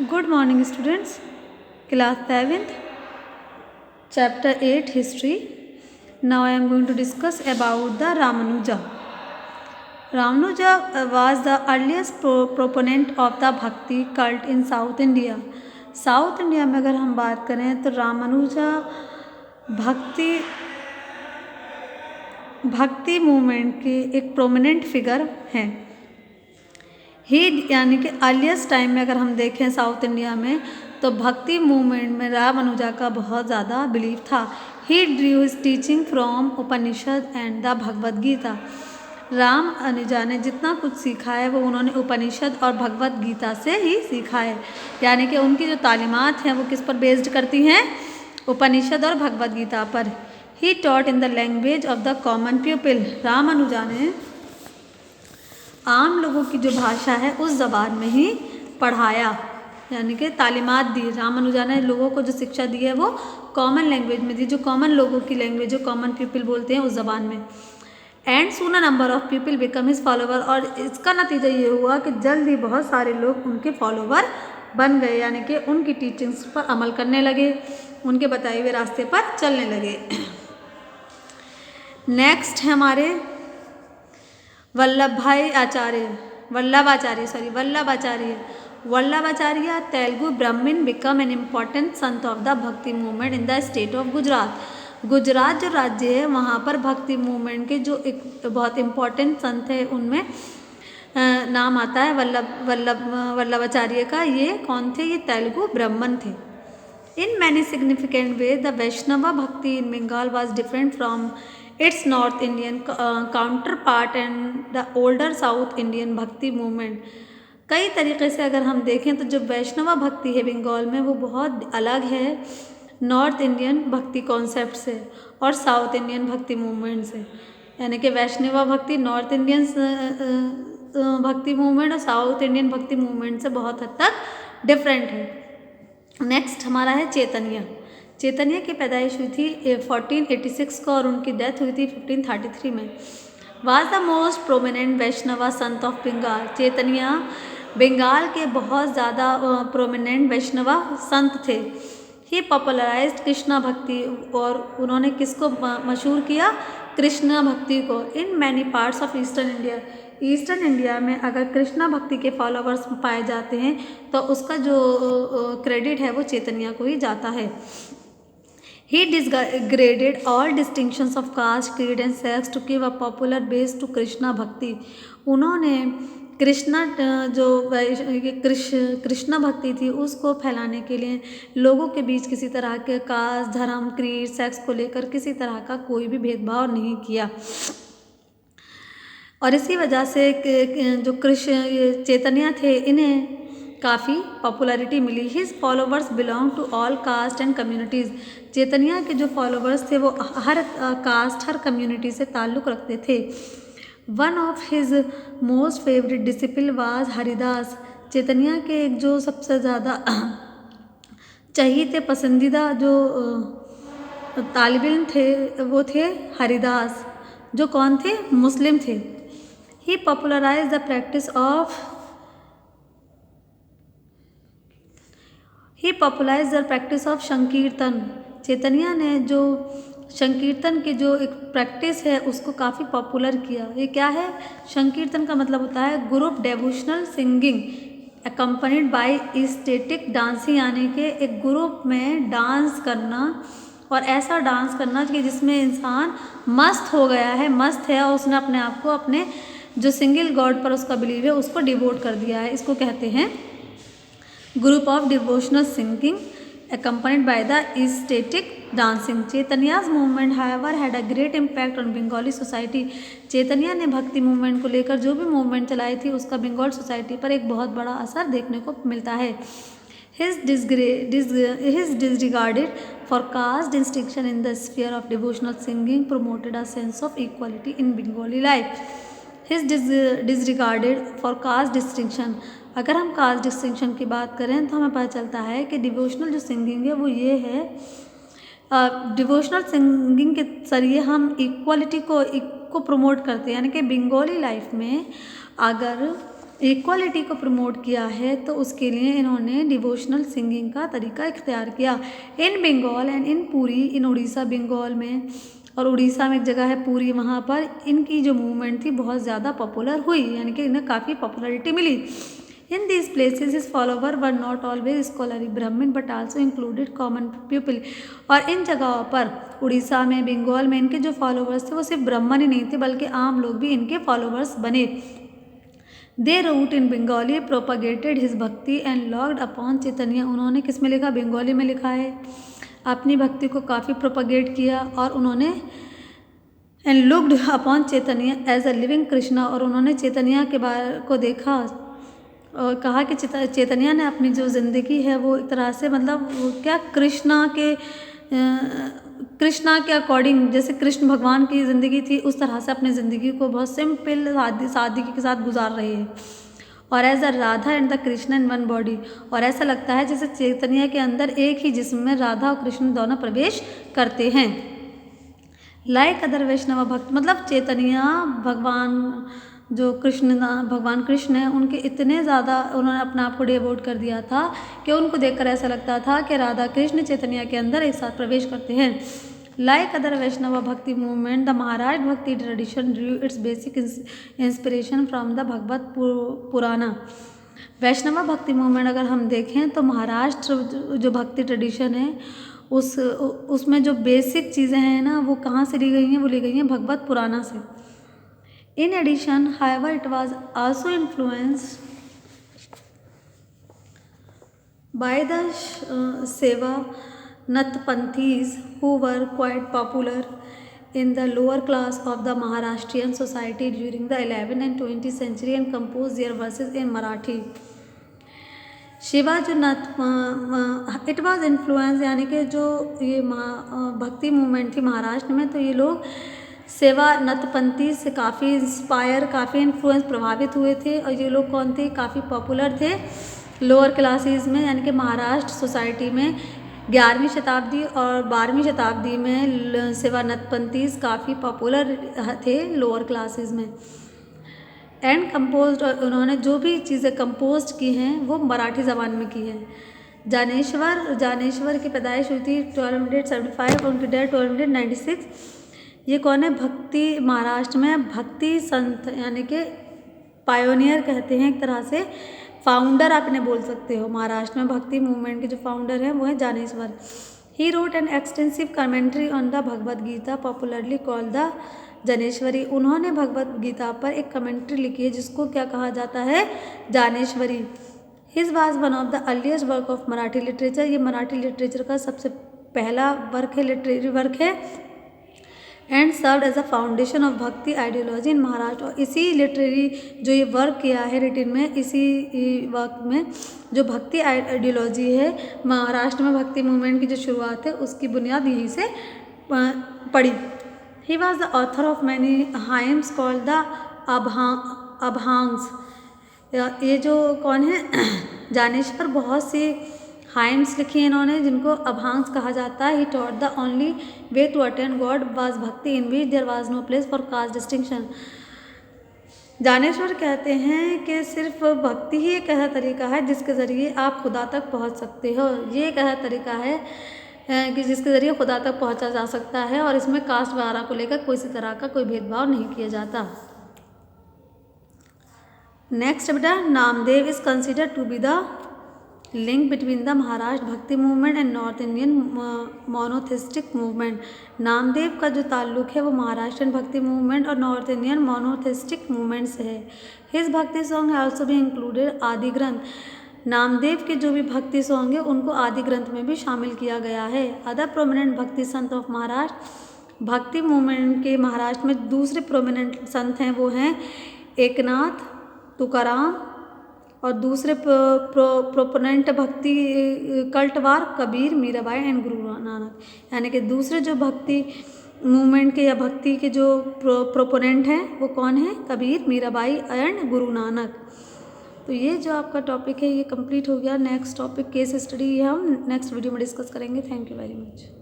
Good morning, students. Class 7th, Chapter 8 History. Now I am going to discuss about the Ramanuja. Ramanuja was the earliest proponent of the Bhakti cult in South India. South India में अगर हम बात करें तो रामानुजा भक्ति movement के एक prominent figure हैं। ही यानी कि अर्लीस्ट टाइम में अगर हम देखें साउथ इंडिया में तो भक्ति मूवमेंट में रामानुजा का बहुत ज़्यादा बिलीव था। He drew his teaching from Upanishad and the Bhagavad Gita. Ramanuja ने जितना कुछ सीखा है वो उन्होंने उपनिषद और भगवद गीता से ही सीखा है, यानी कि उनकी जो तालीमात हैं वो किस पर बेस्ड करती हैं? उपनिषद और भगवद गीता पर। He taught in the language of the common people. Ramanuja ने आम लोगों की जो भाषा है उस ज़बान में ही पढ़ाया, यानी कि तालीमात दी। रामानुजा ने लोगों को जो शिक्षा दी है वो कॉमन लैंग्वेज में दी, जो कॉमन लोगों की लैंग्वेज, जो कॉमन पीपल बोलते हैं उस ज़बान में। And soon a number of people become his follower. और इसका नतीजा ये हुआ कि जल्द ही बहुत सारे लोग उनके फॉलोवर बन गए, यानी कि उनकी टीचिंग्स पर अमल करने लगे, उनके बताए हुए रास्ते पर चलने लगे। नेक्स्ट है हमारे वल्लभाचार्य तेलुगु ब्राह्मण become an important Sant of the भक्ति movement in the state of Gujarat. Gujarat जो राज्य है वहाँ पर भक्ति मूवमेंट के जो एक बहुत इम्पॉर्टेंट संत है उनमें नाम आता है वल्लभाचार्य का। ये कौन थे? ये तेलुगु ब्राह्मण थे। In many significant way the Vaishnav bhakti in Bengal was different from its North Indian counterpart and the older South Indian bhakti movement. कई तरीके से अगर हम देखें तो जो वैष्णव भक्ति है बंगाल में वो बहुत अलग है नॉर्थ इंडियन भक्ति कॉन्सेप्ट से और साउथ इंडियन भक्ति मूवमेंट से, यानी कि वैष्णव भक्ति नॉर्थ इंडियन भक्ति मूवमेंट और साउथ इंडियन भक्ति मूवमेंट से बहुत हद तक डिफरेंट है। नेक्स्ट हमारा है चैतन्य। चैतन्य की पैदाइश हुई थी 1486 को और उनकी डेथ हुई थी 1533 में। Was the most prominent Vaishnav Sant of Bengal. चैतन्य बंगाल के बहुत ज़्यादा प्रोमिनेंट वैष्णव संत थे। ही पॉपुलराइज्ड कृष्णा भक्ति और उन्होंने किसको मशहूर किया? कृष्णा भक्ति को। In many parts of eastern India. Eastern India में अगर कृष्णा भक्ति के फॉलोवर्स पाए जाते हैं तो उसका जो क्रेडिट है वो चैतन्य को ही जाता है। He disgraded all distinctions of caste, creed and sex to give a popular base to Krishna भक्ति। उन्होंने कृष्णा भक्ति थी उसको फैलाने के लिए लोगों के बीच किसी तरह के कास्ट, धर्म, क्रीड, सेक्स को लेकर किसी तरह का कोई भी भेदभाव नहीं किया। और इसी वजह से जो चैतन्य थे इन्हें काफ़ी पॉपुलैरिटी मिली। His followers belong to all caste and communities. Chaitanya के जो फॉलोवर्स थे वो हर कास्ट, हर कम्युनिटी से ताल्लुक़ रखते थे। One of his most favourite disciple was Haridas. Chaitanya के एक जो सबसे ज़्यादा चहीते पसंदीदा जो तालिब इल्म थे वो थे हरिदास, जो कौन थे? मुस्लिम थे। ही पॉपुलराइज द प्रैक्टिस ऑफ संकीर्तन। चैतन्य ने जो संकीर्तन की जो एक प्रैक्टिस है उसको काफ़ी पॉपुलर किया। ये क्या है? संकीर्तन का मतलब होता है group devotional singing accompanied by static dancing, यानी कि एक ग्रुप में डांस करना और ऐसा डांस करना कि जिसमें इंसान मस्त हो गया है, मस्त है और उसने अपने आप को अपने जो सिंगल गॉड पर उसका बिलीव है उसको डिवोट कर दिया है। इसको कहते हैं group of devotional singing accompanied by the ecstatic dancing. Chaitanya's movement however had a great impact on Bengali society. चैतन्य ने भक्ति मूवमेंट को लेकर जो भी मूवमेंट चलाई थी उसका बंगाल सोसाइटी पर एक बहुत बड़ा असर देखने को मिलता है। His disregarded for caste distinction in the sphere of devotional singing promoted a sense of equality in Bengali life. His disregarded for caste distinction। अगर हम कास्ट डिस्टिंक्शन की बात करें तो हमें पता चलता है कि डिवोशनल जो सिंगिंग है वो ये है, डिवोशनल सिंगिंग के जरिए हम इक्वालिटी को प्रमोट करते हैं, यानी कि बंगाली लाइफ में अगर इक्वालिटी को प्रमोट किया है, तो उसके लिए इन्होंने डिवोशनल सिंगिंग का तरीका इख्तियार किया। इन बंगाल एंड इन पुरी, इन उड़ीसा, बंगाल में और उड़ीसा में एक जगह है पुरी, वहाँ पर इनकी जो मूवमेंट थी बहुत ज़्यादा पॉपुलर हुई, यानी कि इन्हें काफ़ी पॉपुलरिटी मिली। In these places his follower were not always scholarly Brahmin but also included common people. और इन जगहों पर उड़ीसा में, बंगाल में इनके जो फॉलोवर्स थे वो सिर्फ ब्राह्मण ही नहीं थे बल्कि आम लोग भी इनके फॉलोवर्स बने। दे रूट इन बंगाली प्रोपागेटेड हिज भक्ति एंड लॉक्ड अपॉन चैतन्य। उन्होंने किस में लिखा? बंगाली में लिखा है। अपनी भक्ति को काफ़ी प्रोपागेट किया और उन्होंने and looked upon Chaitanya as a living Krishna, और उन्होंने चैतन्य के बारे को देखा और कहा कि चैतन्य ने अपनी जो ज़िंदगी है वो एक तरह से मतलब क्या कृष्णा के अकॉर्डिंग, जैसे कृष्ण भगवान की ज़िंदगी थी उस तरह से अपनी ज़िंदगी को बहुत सिंपल सादगी के साथ गुजार रहे हैं। और as a Radha and the Krishna in one body, और ऐसा लगता है जैसे चैतन्य के अंदर एक ही जिस्म में राधा और कृष्ण दोनों प्रवेश करते हैं। लाइक अदर वैष्णव भक्त, मतलब चैतन्य भगवान जो भगवान कृष्ण हैं उनके इतने ज़्यादा उन्होंने अपना आप को डिवोट कर दिया था कि उनको देखकर ऐसा लगता था कि राधा कृष्ण चैतन्य के अंदर एक साथ प्रवेश करते हैं। लाइक अदर वैष्णव भक्ति movement, the Maharaj bhakti tradition drew its basic inspiration from the Bhagavat Purana. Vaishnav भक्ति मूवमेंट अगर हम देखें तो महाराष्ट्र जो भक्ति ट्रेडिशन है उसमें जो बेसिक चीज़ें हैं ना वो कहाँ से ली गई हैं? वो ली गई हैं भगवत पुराना से। In addition, however, it was also influenced by the Sevanatpanthis, who were quite popular in the lower class of the Maharashtrian society during the 11th and 20th century and composed their verses in Marathi. Shivajinath it was influence, यानी कि जो ये भक्ति movement थी महाराष्ट्र में, तो ये लोग सेवानतपंथी से काफ़ी इंस्पायर, काफ़ी इन्फ्लुएंस, प्रभावित हुए थे। और ये लोग कौन थे? काफ़ी पॉपुलर थे लोअर क्लासेस में, यानी कि महाराष्ट्र सोसाइटी में 11वीं शताब्दी और 12वीं शताब्दी में सेवानतपंथीज काफ़ी पॉपुलर थे लोअर क्लासेस में। एंड कंपोज्ड, उन्होंने जो भी चीज़ें कंपोज की हैं वो मराठी ज़बान में की हैं। जानेश्वर की पैदाइश हुई थी 1275, उनकी डेथ 1296। ये कौन है? भक्ति, महाराष्ट्र में भक्ति संत, यानी कि पायोनियर कहते हैं एक तरह से, फाउंडर आप इन्हें बोल सकते हो। महाराष्ट्र में भक्ति मूवमेंट के जो फाउंडर हैं वो है Jnaneshwar. He wrote an extensive commentary on the Bhagavad Gita popularly called the Jnaneshwari. उन्होंने भगवद गीता पर एक कमेंट्री लिखी है जिसको क्या कहा जाता है? Jnaneshwari. His was one of the earliest work of Marathi literature. ये मराठी लिटरेचर का सबसे पहला वर्क है, लिटरेरी वर्क है। And served as a foundation of bhakti ideology in Maharashtra. और इसी लिटरेरी जो ये वर्क किया है रिटिन में, इसी वर्क में जो भक्ति आइडियोलॉजी है महाराष्ट्र में भक्ति मूवमेंट की जो शुरुआत है उसकी बुनियाद यहीं से पड़ी। He was the author of many hymns called the abhangs. ये जो कौन है? जानेश्वर बहुत सी हाइम्स लिखी हैं इन्होंने जिनको अभंग्स कहा जाता है। He taught the only way to attend god was bhakti in which there was no place for caste distinction. Jnaneshwar कहते हैं कि सिर्फ भक्ति ही एक ऐसा तरीका है जिसके ज़रिए आप खुदा तक पहुंच सकते हो। ये एक ऐसा तरीका है कि जिसके ज़रिए खुदा तक पहुंचा जा सकता है और इसमें कास्ट वगैरह को लेकर किसी तरह का कोई भेदभाव नहीं किया जाता। नेक्स्ट बेटा, Namdev is consider to be the link between the Maharashtra bhakti movement and north Indian monotheistic movement. Namdev का जो ताल्लुक है वो महाराष्ट्रियन भक्ति मूवमेंट और नॉर्थ इंडियन मोनोथिस्टिक मूवमेंट से है। हिज भक्ति सॉन्ग है ऑल्सो भी इंक्लूडेड आदि ग्रंथ। नामदेव के जो भी भक्ति सॉन्ग है उनको आदि ग्रंथ में भी शामिल किया गया है। अदर प्रोमिनेंट भक्ति संत ऑफ महाराष्ट्र, भक्ति मूवमेंट के महाराष्ट्र में दूसरे प्रोमिनेंट संत हैं वो हैं एकनाथ, तुकाराम और दूसरे प्रोपोनेंट भक्ति कल्टवार कबीर, मीराबाई एंड गुरु नानक। यानी कि दूसरे जो भक्ति मूवमेंट के या भक्ति के जो प्रोपोनेंट हैं वो कौन है? कबीर, मीराबाई एंड गुरु नानक। तो ये जो आपका टॉपिक है ये कंप्लीट हो गया। नेक्स्ट टॉपिक केस स्टडी हम नेक्स्ट वीडियो में डिस्कस करेंगे। Thank you very much.